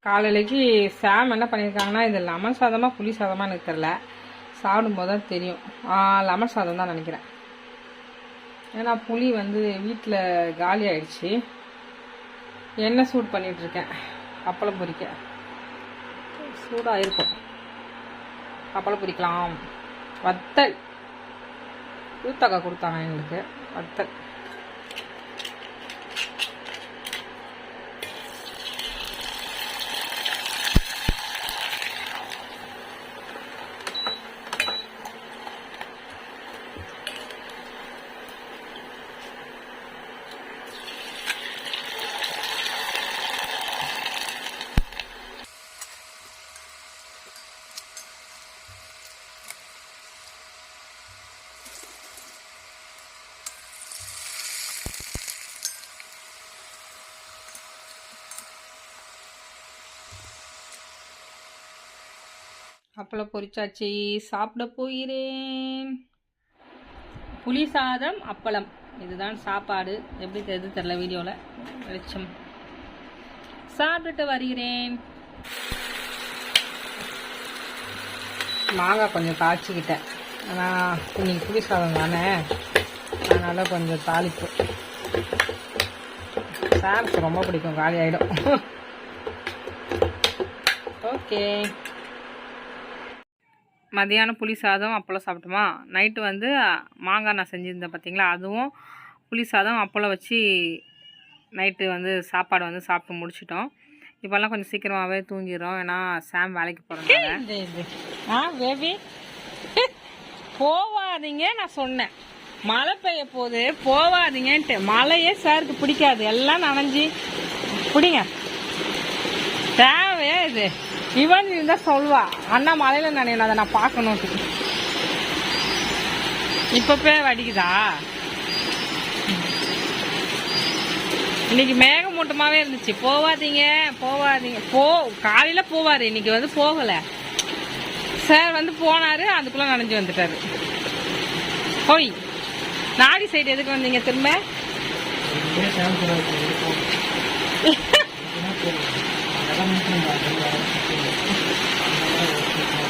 காலையிலக்கு சாம் என்ன பண்ணியிருக்காங்கன்னா இது லெமன் சாதமாக புளி சாதமாக எனக்கு தெரில, சாப்பிடும்போது தான் தெரியும். லெமன் சாதம் தான் நினைக்கிறேன். ஏன்னா புளி வந்து வீட்டில் காலி ஆயிடுச்சு. எண்ணெய் சூடு பண்ணிகிட்ருக்கேன் அப்பளம் பொரிக்க. சூடாக இருக்கும், அப்பளம் பொரிக்கலாம். வத்தல் ஊத்தக்கா கொடுத்தாங்க எங்களுக்கு, வத்தல். அப்பளம் பொரிச்சாச்சு, சாப்பிட போகிறேன். புளி சாதம் அப்பளம், இதுதான் சாப்பாடு. எப்படி தெரியுது தெரியல, வீடியோவில் வெளிச்சம். சாப்பிட்டுட்டு வருகிறேன். மாங்காய் கொஞ்சம் காய்ச்சிக்கிட்டேன், ஆனால் இன்னைக்கு புளி சாதம் தானே, அதனால் கொஞ்சம் தாளிப்பு. சாருக்கு ரொம்ப பிடிக்கும், காலி ஆகிடும். ஓகே, மதியானம் புளி சாதம் அப்பளம் சாப்பிட்டோமா. நைட்டு வந்து மாங்காய் நான் செஞ்சுருந்தேன் பார்த்தீங்களா, அதுவும் புளி சாதம் அப்பளம் வச்சு நைட்டு வந்து சாப்பாடு வந்து சாப்பிட்டு முடிச்சிட்டோம். இப்போல்லாம் கொஞ்சம் சீக்கிரமாகவே தூங்கிடுறோம், ஏன்னா சாம் வேலைக்கு போகிறோம். பேபி போவாதீங்க, நான் சொன்னேன் மழை பெய்ய போது போவாதீங்கன்ட்டு. மழையே சாருக்கு பிடிக்காது, எல்லாம் நனைஞ்சி பிடிங்க. தேவையா இது? இவன் இருந்தா சொல்வா, அண்ணா மழையில நினைவு அதை நான் பார்க்கணும். இப்ப வடிக்குதா? இன்னைக்கு மேகமூட்டமாவே இருந்துச்சு. போவாதீங்க போவாதீங்க, காலையில போவாரு, இன்னைக்கு வந்து போகல. சார் வந்து போனாரு, அதுக்குள்ள நனைஞ்சு வந்துட்டாரு. போய் நாடி சைடு எதுக்கு வந்தீங்க திரும்ப?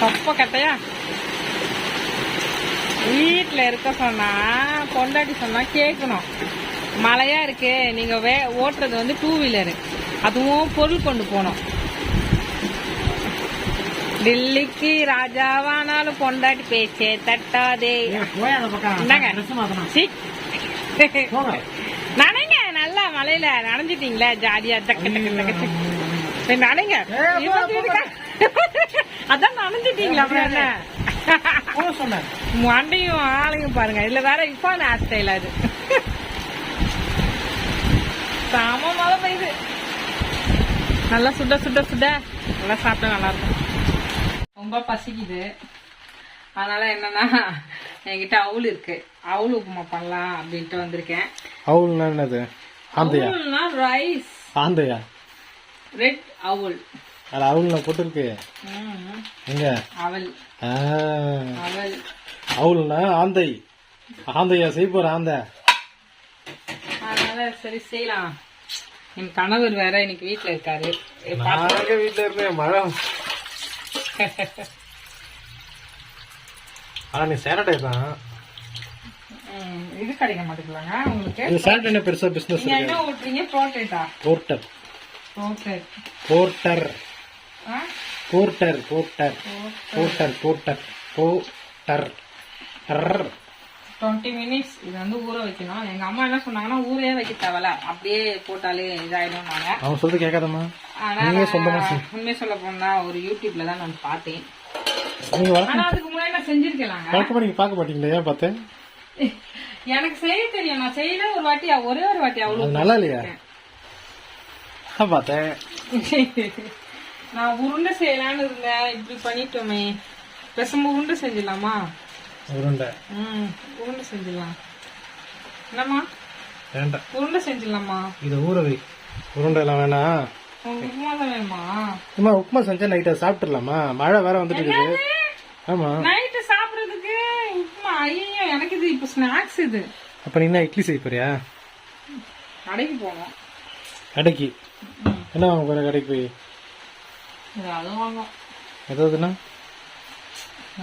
தப்ப கட்டையா வீட்டில் இருக்க சொன்னா, பொண்டாட்டி சொன்னா கேட்கணும். மழையா இருக்கு, நீங்க ஓட்டுறது வந்து 2 வீலரு, அதுவும் பொருள் கொண்டு போனோம். டில்லிக்கு ராஜாவானாலும் பொண்டாட்டி பேச்சே தட்டாதே. நனைங்க நல்லா, மழையில நனைஞ்சிட்டீங்களா ஜாலியா தக்க நனைங்க. அதான் நனைஞ்சிட்டீங்களா, அப்புறம் என்ன மண்டையும் ஆளையும் பாருங்க. இதுல வேற இப்போ ஹேர் ஸ்டைல், அது சாம மழை பெய்யுது. நல்லா சுட சுட சுட நல்லா சாப்பிட்டா நல்லா இருக்கும். ரொம்ப பசிக்குது, அதனால என்னன்னா என்கிட்ட அவுல் இருக்கு, அவுல் உப்புமா பண்ணலாம் அப்படின்ட்டு வந்திருக்கேன். அவுல்னா என்னது? அவுல்னா ரைஸ். ஆந்தையா? ரெட் அவுல். அது அவுல்னா போட்டுருக்கு எங்க? அவல். அவல் அவுல்னா ஆந்தை. ஆந்தையா செய்ய போற ஆந்தை. அதனால சரி செய்யலாம். என் கணவர் வேற இன்னைக்கு வீட்டுல இருக்காரு. வீட்டுல இருந்தேன் மழை. ஆனா நீ சாட்டர்டே தான் இது கிடைக்க மாட்டேங்கலாங்க உங்களுக்கு. இது சாட்டர்டே பெருசா பிசினஸ். நீங்க என்ன ஓட்றீங்க? போர்ட்டேட்டா? Porter. Porter. Porter. Porter. Porter. Porter. Porter. Porter. 20 minutes இது வந்து ஊற வைக்கணும். எங்க அம்மா என்ன சொன்னாங்கன்னா ஊரே வைக்க தேவையில்ல, அப்படியே போட்டாலே இதாயிடும். அவன் சொல்றது கேட்காதம்மா. உண்மையை சொல்ல போனா ஒரு யூடியூப்ல தான் நான் பார்த்தேன். அதுக்கு முன்னாடி நான் செஞ்சிருக்கேன். பார்க்க மாட்டீங்களா? பார்த்தேன், எனக்கு செய்ய தெரியும். நான் செய்யல ஒரு வாட்டி, ஒரே ஒரு வாட்டி. அவ்வளவு நல்லா இல்லையா? பார்த்தேன். நான் உருண்டை செய்யலான்னு இருந்தேன், இப்படி பண்ணிட்டோமே. பேசாம உருண்டை செஞ்சிடலாமா? உருண்டை உருண்டை செஞ்சிடலாம். என்னம்மா? வேண்டாம், உருண்டை செஞ்சிடலாமா? இதை ஊற வை. உருண்டை எல்லாம் வேணாம், உங்களுக்கு உப்புமா தான் வேணுமா? அம்மா உப்புமா செஞ்சா நைட்டை சாப்பிட்டுடலாமா? மழை வேற வந்துட்டு இருக்குது. ஆமா நைட்டு சாப்பிடுறதுக்கு உப்புமா? ஐயோ, எனக்கு இது இப்ப ஸ்நாக்ஸ். இது அப்ப நீ என்ன இட்லி செய்ய போறியா? கடைக்கு போகணும். கடைக்கு என்ன வாங்க போற? கடைக்கு போய் ஏதாவது வாங்கும். ஏதாவதுன்னா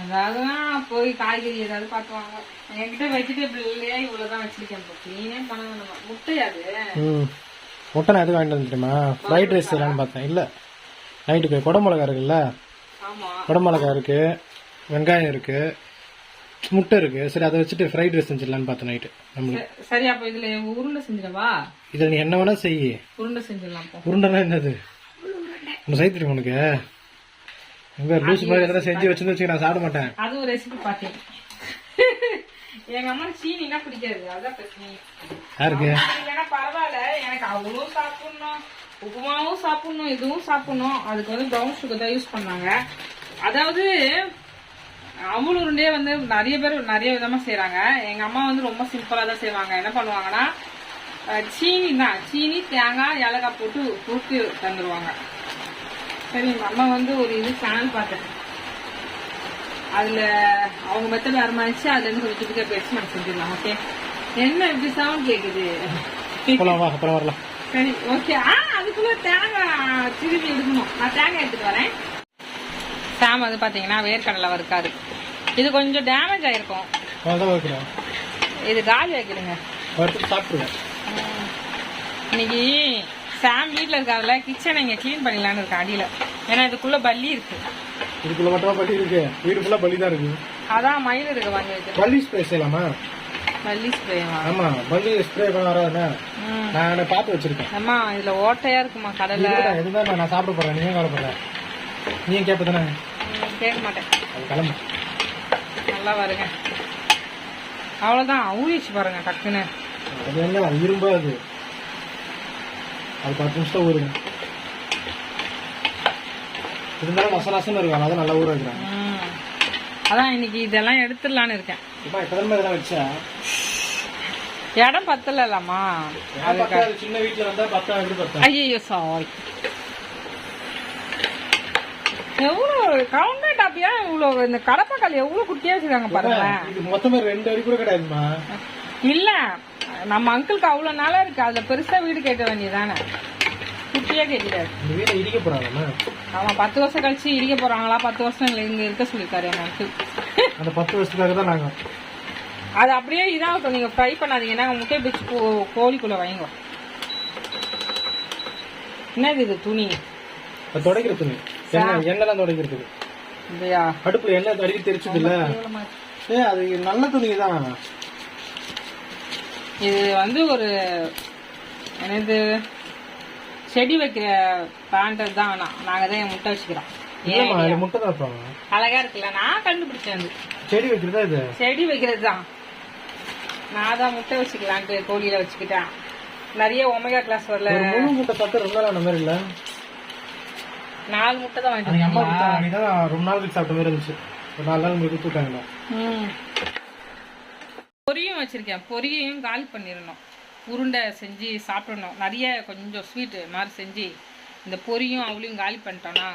அதாவதுனா போய் காய்கறி ஏதாவது பார்த்து வாங்க. என்கிட்ட வெஜிடபிள்லயே இவ்வளவுதான் வச்சிருக்கேன். கிளீனே பண்ண வேண்டாம். முட்டையாது முட்டை நான் எதுவும் வாங்கிட்டு வந்துட்டுமா? ஃப்ரைட் ரைஸ் செய்யலான்னு பார்த்தேன். இல்லை, நைட்டுக்கு குடமிளகா இருக்குல்ல, ஆமா குடமிளகா இருக்கு, வெங்காயம் இருக்கு, முட்டை இருக்கு. சரி, அதை வச்சுட்டு ஃப்ரைட் ரைஸ் செஞ்சிடலான்னு பார்த்தேன் நைட்டு. நம்மளுக்கு சரி, அப்ப இதுல உருண்டை செஞ்சிடவா? இதில் நீ என்ன வேணா செய்யி. உருண்டை செஞ்சிடலாம். உருண்டைனா என்னது? ஒன்று செய்ய தெரியும் உனக்கு? எங்க லூசு மாதிரி எதாவது செஞ்சு வச்சுன்னு வச்சுக்க, நான் சாப்பிட மாட்டேன். அது ஒரு ரெசிபி பார்த்தேன். எங்க அம்மா சீனினா பிடிக்காது, அதான் பிரச்சனை. யாருக்கு? இல்லைன்னா பரவாயில்ல, எனக்கு அவ்வளோ சாப்பிடணும், உப்புமாவும் சாப்பிடணும், இதுவும் சாப்பிடணும். அதுக்கு வந்து ப்ரௌன் சுகர் தான் யூஸ் பண்ணாங்க. அதாவது அவள் உருண்டையே வந்து நிறைய பேர் நிறைய விதமா செய்யறாங்க. எங்க அம்மா வந்து ரொம்ப சிம்பிளா தான் செய்வாங்க. என்ன பண்ணுவாங்கன்னா, சீனி தான், சீனி, தேங்காய், ஏலக்காய் போட்டு உருட்டி தந்துருவாங்க. சரி, எங்க அம்மா வந்து ஒரு இது சேனல் பார்த்தேன். அதுல அவங்க மெத்தட் வரமாச்சு. அதுல இருந்து கொஞ்சம் டிஃபிகல்ட் போயிடுச்சு. நம்ம செஞ்சிடலாம். ஓகே, என்ன இப்படி சவுண்ட் கேக்குது? அப்புறம் வரலாம். சரி, ஓகே. அதுக்குள்ள தேங்காய் திருப்பி எடுக்கணும். நான் தேங்காய் எடுத்துட்டு வரேன். சாம் வந்து பாத்தீங்கன்னா வேர்க்கடலை வறுக்காது. இது கொஞ்சம் டேமேஜ் ஆயிருக்கும். இது காலி ஆக்கிடுங்க. இன்னைக்கு சாம் வீட்டுல இருக்காதுல, கிச்சனை இங்க கிளீன் பண்ணிடலான்னு இருக்கேன் அடியில. ஏன்னா இதுக்குள்ள பல்லி இருக்கு. இதுக்குள்ள மட்டும் பல்லி இருக்கு, வீடு ஃபுல்லா பல்லி தான் இருக்கு. அதான் மயில் இருக்கு வாங்கி வச்சு. பல்லி ஸ்ப்ரே செய்யலாமா? பல்லி ஸ்ப்ரேவா? ஆமா, பல்லி ஸ்ப்ரே பண்ண வராதுண்ணா. நான் பார்த்து வச்சிருக்கேன். அம்மா இதுல ஓட்டையா இருக்குமா கடலை? எதுதான் நான் சாப்பிட போறேன். நீங்க கவலைப்படுறேன். நீ கேட்பதானே? கேட்க மாட்டேன். அது கிளம்பு. நல்லா வருங்க. அவ்வளவுதான், ஊறிச்சு பாருங்க டக்குன்னு. அது என்ன இரும்பா? அது 10 நிமிஷம் ஊறுங்க. இருந்தாலும் மசாலாசம் இருக்கும், அதான் நல்லா ஊற வைக்கிறேன். அதான் இன்னைக்கு இதெல்லாம் எடுத்துடலான்னு இருக்கேன். இதெல்லாம் வச்சா இடம் பத்தலாமா? சின்ன வீட்டுல வந்தா 10 ஐயோ சாரி. எவ்வளவு கவுண்டர் டாப்பியா இவ்வளவு, இந்த கடப்பக்கால் எவ்வளவு குட்டியா வச்சிருக்காங்க பாருங்க. மொத்தமே 2 அடி கூட கிடையாதுமா. இல்ல, நம்ம அங்கிளுக்கு அவ்வளவு நாளா இருக்கு. அதுல பெருசா வீடு கேட்ட வேண்டியதானே, குட்டியா கேட்டாரு. வீட இடிக்க போறாங்க. ஆமா, 10 வருஷம் கழிச்சு இடிக்க போறாங்களா? 10 வருஷம் இங்க இருக்க சொல்லிருக்காரு என் அங்கிள். அந்த 10 வருஷத்துக்காக தான் நாங்க அது அப்படியே இதாகட்டும். நீங்க ஃப்ரை பண்ணாதீங்கன்னா முட்டை பிச்சு கோழிக்குள்ள வைங்க. என்னது இது? துணி துடைக்கிற துணி. எண்ணெய் தான் துடைக்கிறதுக்கு. இல்லையா? அடுப்புல எண்ணெய் தடவி தெரிச்சது இல்ல. அது நல்ல துணி தான். இது வந்து ஒரு என்னது செடி வைக்கிற பிளான்ட் தான். நாங்க தான் முட்டை வச்சுக்கிறோம். முட்டை தான் அழகா இருக்குல்ல? நான் கண்டுபிடிச்சேன். செடி வைக்கிறதா? இது செடி வைக்கிறது தான். நான் தான் முட்டை வச்சுக்கலான்ட்டு கோழியில வச்சுக்கிட்டேன். நிறைய ஒமேகா கிளாஸ் வரல. முட்டை சாப்பிட்டு ரொம்ப நாள் அந்த மாதிரி இல்ல. 4 முட்டை தான் வாங்கிட்டு ரொம்ப நாளுக்கு சாப்பிட்ட மாதிரி இருந்துச்சு. ஒரு 4 நாள் உங்களுக்கு கூட்டாங்க. பொரியும் வச்சிருக்கேன். பொரியையும் காலி பண்ணிடணும். உருண்டை செஞ்சு சாப்பிடணும். நிறைய கொஞ்சம் ஸ்வீட்டு மாதிரி செஞ்சு இந்த பொரியும் அவளையும் காலி பண்ணிட்டோன்னா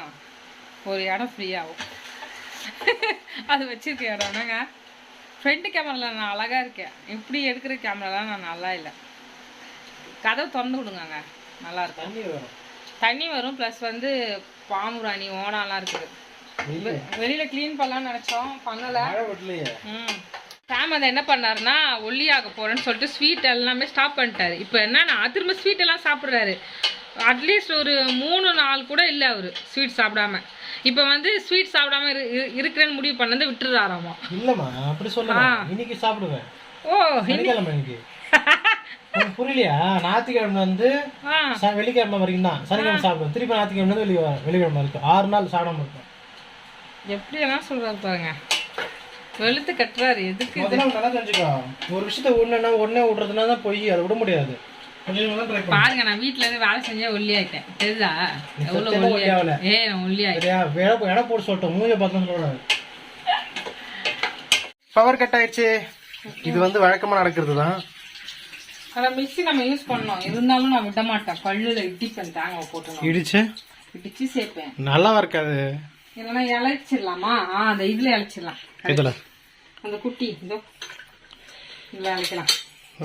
ஒரு இடம் ஃப்ரீ ஆகும். அது வச்சிருக்க இடம் என்னங்க, ஃப்ரண்ட் கேமராவில் நான் அழகா இருக்கேன். இப்படி எடுக்கிற கேமராலாம் நான் நல்லா இல்லை. கதவை திறந்து விடுங்க, நல்லா இருக்கும். தண்ணி வரும். ப்ளஸ் வந்து பாம்புராணி ஓனாலாம் இருக்குது. வெளியில கிளீன் பண்ணலாம்னு நினைச்சோம், பண்ணல. சாம் அதை என்ன பண்ணாருன்னா, ஒல்லியாக போறேன்னு சொல்லிட்டு ஸ்வீட் எல்லாமே ஸ்டாப் பண்ணிட்டாரு. இப்போ என்னன்னா திரும்ப ஸ்வீட் எல்லாம் சாப்பிட்றாரு. அட்லீஸ்ட் ஒரு 3 நாள் கூட இல்லை அவரு ஸ்வீட் சாப்பிடாம. இப்போ வந்து ஸ்வீட் சாப்பிடாம இருக்கிறேன்னு முடிவு பண்ணது விட்டுறாராமா. இல்லம்மா, அப்படி சொல்லலாம். இன்னைக்கு சாப்பிடுவேன். ஓ, இன்னைக்கு புரியலையா? ஞாயிற்றுக்கிழமை வந்து வெள்ளிக்கிழமை வரைக்கும் தான், சனிக்கிழமை சாப்பிடுவேன். திருப்பி ஞாயிற்றுக்கிழமை வந்து வெள்ளிக்கிழமை வரைக்கும் 6 நாள் சாப்பிடாம இருக்கும். எப்படி எல்லாம் சொல்றாரு பாருங்க, வெளுத்து கட்டுறாரு. எதுக்கு? நல்லா தெரிஞ்சுக்கோ. ஒரு விஷயத்த ஒன்னே விடுறதுனா தான் போய் அதை விட முடியாது. பாருங்க, நான் வீட்டுல இருந்து வேலை செஞ்சா ஒல்லியாயிட்டேன். தெரியுதா? எவ்வளவு ஒல்லியாகல? நான் ஒல்லியாயிட்டேன். வேலை போட்டு சொல்லிட்டேன். மூஞ்ச பார்த்து சொல்றாரு. பவர் கட் ஆயிடுச்சு. இது வந்து வழக்கமா நடக்கிறது தான். அதை மிக்ஸி நம்ம யூஸ் பண்ணோம், இருந்தாலும் நான் விட மாட்டேன். கல்லுல இடிப்பேன், தேங்காய் போட்டு இடிச்சு சேர்ப்பேன். நல்லா இருக்காது. இல்லைன்னா இழைச்சிடலாமா? அந்த இதுல இழைச்சிடலாம். இதுல அந்த குட்டி இதோ இதுல இழைக்கலாம்.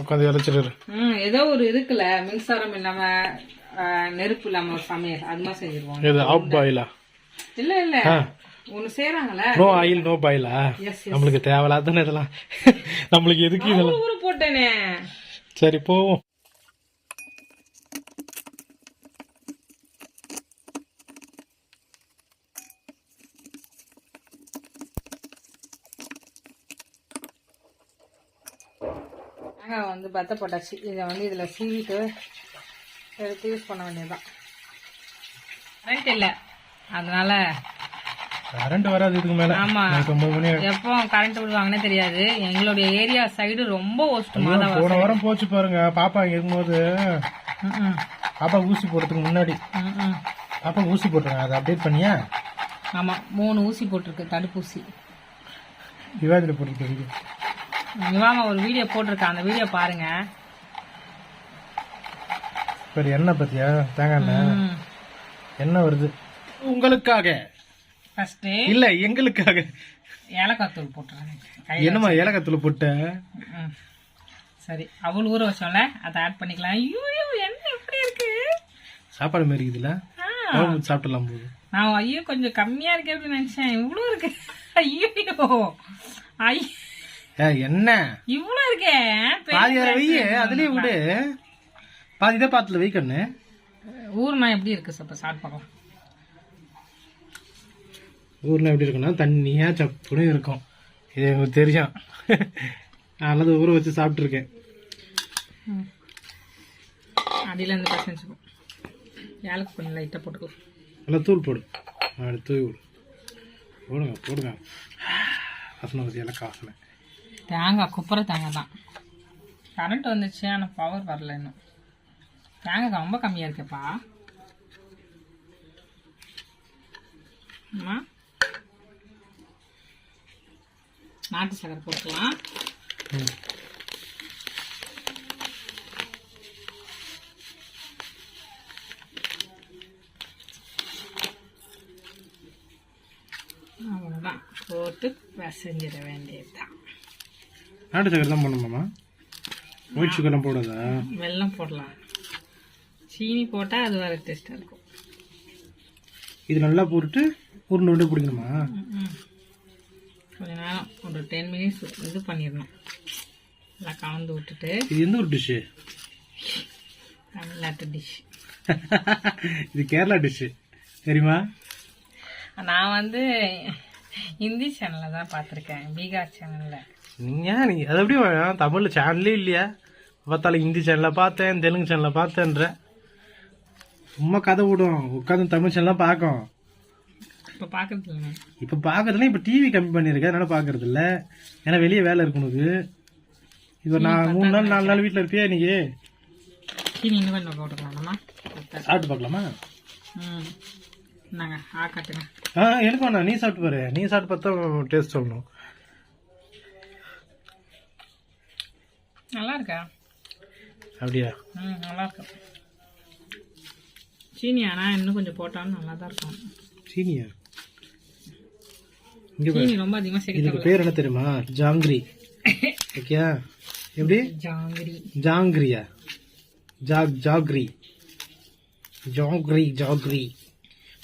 உட்காந்து இழைச்சிடு. ஏதோ ஒரு இருக்குல்ல, மின்சாரம் இல்லாம நெருப்பு இல்லாம ஒரு சமையல், அது மாதிரி செஞ்சிருவோம். இது ஆஃப் பாயிலா? இல்ல ஒண்ணு செய்யறாங்கல்ல, நோ ஆயில் நோ பாயிலா? நம்மளுக்கு தேவையில்லாதானே இதெல்லாம். நம்மளுக்கு எதுக்கு இதெல்லாம்? ஊரு போட்டேனே. சரி போவோம். தேங்காய் வந்து பத்த போட்டாச்சு. இதை வந்து இதுல சீவிட்டு எடுத்து யூஸ் பண்ண வேண்டியதுதான். கரண்ட் இல்லை, அதனால கரண்ட் வராது இதுக்கு மேல. ஆமா, எப்போ கரண்ட் விடுவாங்கன்னே தெரியாது. எங்களுடைய ஏரியா சைடு ரொம்ப ஒஸ்டமா தான். போன வாரம் போச்சு பாருங்க, பாப்பா இங்க இருக்கும்போது. பாப்பா ஊசி போடுறதுக்கு முன்னாடி பாப்பா ஊசி போட்டுருங்க, அதை அப்டேட் பண்ணியா? ஆமா, 3 ஊசி போட்டிருக்கு, தடுப்பூசி. விவாதில போட்டிருக்கு. இவாம ஒரு வீடியோ போட்டிருக்கேன், அந்த வீடியோ பாருங்க. சரி, எண்ணெய் பத்தியா? தேங்காய் எண்ணெய் என்ன வருது உங்களுக்காக? இல்ல எங்களுக்காக ஏலக்காய் தூள் போட்டுறாங்க. என்னமா ஏலக்காய் தூள் போட்ட? சரி, அவள் ஊற வச்சோம்ல, அதை ஆட் பண்ணிக்கலாம். ஐயோ என்ன எப்படி இருக்கு, சாப்பாடு மாதிரி இருக்குதுல்ல, சாப்பிடலாம் போது. நான் ஐயோ கொஞ்சம் கம்மியா இருக்கு அப்படின்னு நினைச்சேன், இவ்வளவு இருக்கு. ஐயோ என்ன இவ்வளவு இருக்கே? பாதி வை, அதுலயே விடு. பாதிதான் பாத்துல வை கண்ணு. ஊர்னா எப்படி இருக்கு சார்? சாப்பிட்டு பார்க்கலாம். ஊர்ல எப்படி இருக்குன்னா தண்ணியா சப்புன்னு இருக்கும். இது எனக்கு தெரியும். நல்லது ஊற வச்சு சாப்பிட்டுருக்கேன். அடியில இருந்து பசங்க ஏலக்கு கொஞ்சம் லைட்டா போட்டுக்கோ. நல்லா தூள் போடு, தூவி விடு. போடுங்க. வாசனை வச்சு ஏலக்காய் வாசனை. தேங்காய் குப்பரை தேங்காய் தான். கரண்ட் வந்துச்சு, ஆனால் பவர் வரல இன்னும். தேங்காய் ரொம்ப கம்மியாக இருக்கேப்பா. அம்மா நாட்டு சக்கரை போட்டுக்கலாம். அவ்வளோதான், போட்டு பிசைஞ்சிட வேண்டியதுதான். நாட்டு சக்கரை தான் போடணுமாம்மா? ஒயிட் சுகர்லாம் போடாதா? வெல்லம் போடலாம், சீனி போட்டால் அது வேறு டேஸ்ட்டாக இருக்கும். இது நல்லா போட்டுட்டு உருண்டை பிடிக்கணுமா? கொஞ்ச நேரம் ஒரு 10 மினிட்ஸ் இது பண்ணிடணும். எல்லாம் கலந்து விட்டுட்டு. இது எந்த ஒரு டிஷ்ஷு? தமிழ்நாட்டு டிஷ். இது கேரளா டிஷ்ஷு தெரியுமா? நான் வந்து ஹிந்தி சேனலில் தான் பார்த்துருக்கேன், பீகார் சேனலில். நீ அது எப்படி தமிழ்ல சேனலே இல்லையா? பார்த்தாலும் ஹிந்தி சேனலில் பார்த்தேன், தெலுங்கு சேனலில் பார்த்தேன்ற. சும்மா கதை விடும், உட்காந்து தமிழ் சேனல்லாம் பார்க்கும். இப்போ பார்க்கறது இல்லை. இப்போ பார்க்கறதுல இப்போ டிவி கம்மி பண்ணியிருக்கேன், அதனால பார்க்கறது இல்லை. ஏன்னா வெளியே வேலை இருக்கணும். இப்போ நான் 3 நாள் 4 நாள் வீட்டில் இருப்பியா இன்னைக்கு? இன்னும் கொஞ்சம் போட்டுக்கலாமா? சாப்பிட்டு பார்க்கலாமா? என்னங்க காட்டுங்க. எனக்கு வேணா, நீ சாப்பிட்டு பாரு. நீ சாப்பிட்டு பார்த்தா டேஸ்ட் சொல்லணும். நல்லா இருக்கா? அப்படியா? நல்லா இருக்கும். சீனி ஆனால் இன்னும் கொஞ்சம் போட்டாலும் நல்லா தான் இருக்கும். சீனியா? சீனி ரொம்ப அதிகமாக சேர்க்க. இதுக்கு பேர் என்ன தெரியுமா? ஜாங்கிரி. ஓகே, எப்படி? ஜாங்கிரியா? ஜாங்கிரி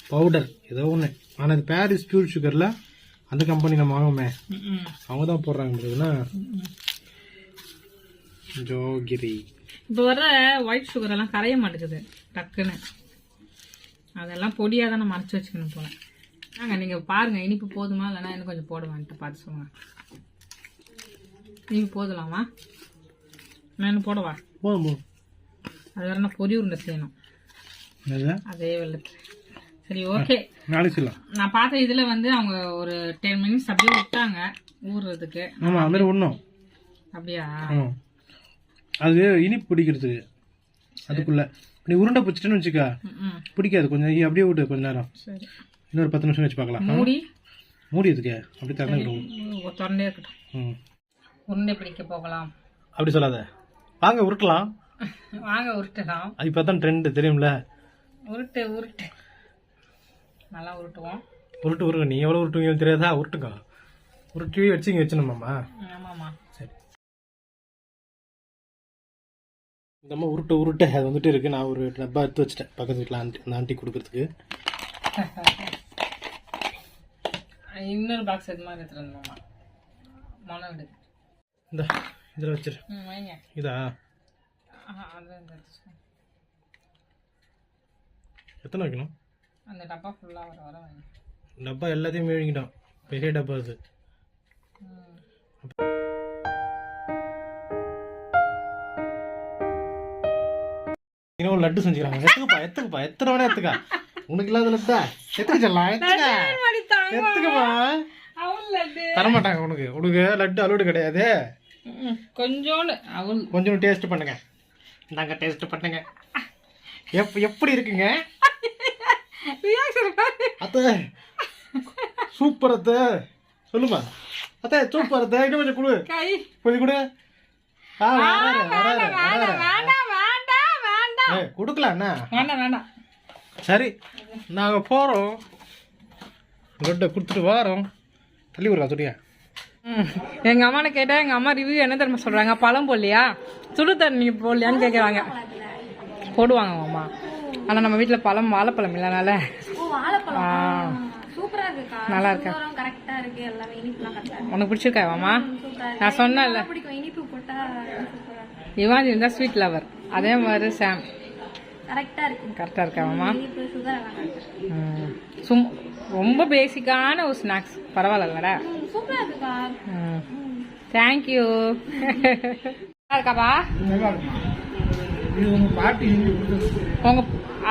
பவுடர் ஏதோ ஒன்று. ஆனால் இது பாரிஸ் பியூர் சுகர்ல அந்த கம்பெனி நம்ம வாங்குமே, அவங்க தான் போடுறாங்க. ஜாங்கிரி இப்போ வர்ற ஒயிட் சுகர் எல்லாம் கரைய மாட்டேங்குது டக்குன்னு. அதெல்லாம் பொடியாக தானே மறைச்சி வச்சுக்கணும் போல. நீங்கள் பாருங்க, இனிப்பு போதுமா இல்லைன்னா இன்னும் கொஞ்சம் போடுவான்ட்டு பார்த்து சொல்லுங்க. இனிப்பு போதலாமா? நான் இன்னும் போடவா? போதும். அது வேற நான் பொரி உருண்டை செய்யணும், அதே வெள்ளத்தில். சரி, ஓகே. நான் பார்த்த இதில் வந்து அவங்க ஒரு 10 மினிட்ஸ் அப்படியே விட்டாங்க ஊறுறதுக்கு. ஆமாம், அது மாதிரி ஒன்றும். அப்படியா? அது இனிப்பு பிடிக்கிறதுக்கு. அதுக்குள்ள நீ உருண்டை பிடிச்சிட்டுன்னு வச்சுக்கா, பிடிக்காது. கொஞ்சம் அப்படியே விட்டு கொஞ்ச நேரம். சரி, இன்னொரு 10 நிமிஷம் வச்சு பார்க்கலாம். மூடி எதுக்கு? அப்படி திறந்தே இருக்கட்டும். உருண்டை பிடிக்க போகலாம். அப்படி சொல்லாத, வாங்க உருட்டலாம். வாங்க உருட்டலாம். இப்பதான் ட்ரெண்ட் தெரியும்ல. உருட்டு உருட்டு நல்லா உருட்டுவோம். உருட்டு நீ எவ்வளவு உருட்டுவீங்க தெரியாதா? உருட்டுக்கா. உருட்டி வச்சு இங்க வச்சுணுமாமா? ஆமாமா. சரி. இந்த அம்மா உருட்டு அது வந்துட்டு இருக்கு. நான் ஒரு டப்பா எடுத்து வச்சுட்டேன் பக்கத்து வீட்டில் அந்த ஆண்டி கொடுக்கறதுக்கு. இன்னொரு பாக்ஸ் இது மாதிரி எடுத்துட்டு வந்தோம்மா. மொளை விடு. இந்த இதில் வச்சிரு. வைங்க. இதா? எத்தனை வைக்கணும்? அந்த டப்பா ஃபுல்லாக வர வைங்க. டப்பா எல்லாத்தையும் விழுங்கிட்டோம். பெரிய டப்பா அது. இன்னும் லட்டு செஞ்சுக்கிறாங்க. எத்துக்குப்பா எத்தனை வேணா எத்துக்கா. உனக்கு இல்லாத லட்டா எத்துக்க சொல்லலாம். எத்துக்கமா தரமாட்டாங்க உனக்கு லட்டு அலோடு கிடையாது. கொஞ்சம் டேஸ்ட் பண்ணுங்க. நாங்க டேஸ்ட் பண்ணுங்க. எப்படி இருக்குங்க அத்தை? சூப்பர் அத்தை. சொல்லுமா அத்தை? சூப்பர் அத்தை. இன்னும் கொஞ்சம் கொடு. கொஞ்சம் கொடு. கொடுக்கலாம் என்ன? சரி நாங்க போறோம். லட்டை கொடுத்துட்டு வாரோம். தள்ளி விடுறா துணியா. எங்க அம்மா கேட்டா எங்க அம்மா ரிவ்யூ என்ன தெரியுமா சொல்றாங்க? பழம் போடலையா, சுடு தண்ணி போடலையான்னு கேக்குறாங்க. போடுவாங்க அம்மா. ஆனா நம்ம வீட்டுல பழம் வாழைப்பழம் இல்லனால நல்லா இருக்கா? உனக்கு பிடிச்சிருக்கா மாமா? நான் சொன்னேன்ல இவான் இருந்தா ஸ்வீட் லவர். அதே மாதிரி சாம் கரெக்டா இருக்கா மாமா? ரொம்ப பேசிக்கான ஒரு ஸ்நாக்ஸ். பரவாயில்லடா. தேங்க்யூ. இருக்காப்பா உங்க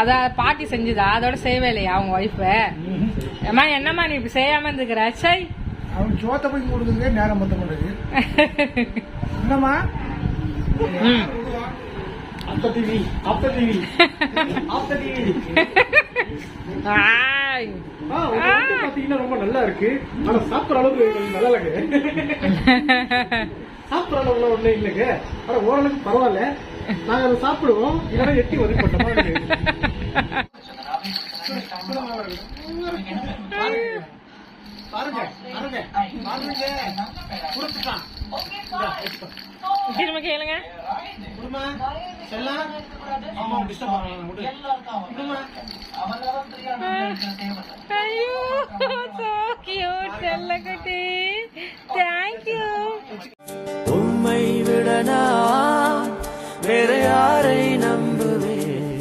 அத பாட்டி செஞ்சுதா? அதோட செய்யவே இல்லையா அவங்க ஒய்ஃபு? அம்மா என்னம்மா நீ இப்படி செய்யாம இருந்துக்கிற? சரி அவன் சோத்த போய் கொடுக்குறதே நேரம் மொத்தம் பண்றது என்னம்மா? ரொம்ப நல்லா இருக்கு. ஆனா சாப்பிடுற அளவுக்கு நல்லா இருக்கு. சாப்பிடுற அளவுல ஒண்ணு இல்லைங்க. ஆனா ஓரளவுக்கு பரவாயில்ல. நாங்க அதை சாப்பிடுவோம். இதெல்லாம் எட்டி ஒதுக்க திரும்ப கேளுங்க. ஐயோ so cute செல்லக்குட்டி. தேங்க்யூ. உம்மை விடனா வேற யாரை நம்புவேன்?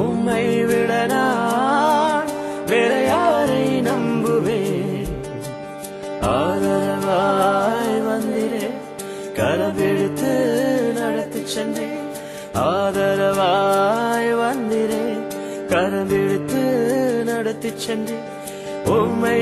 உம்மை விடனா வேற யாரை நம்புவேன்? ஆதரவாய் வந்திரே கரபிடித்து நடத்தி சென்றே. ஆதரவாய் வந்திரே கரபிடித்து நடத்தி சென்றே. உம்மை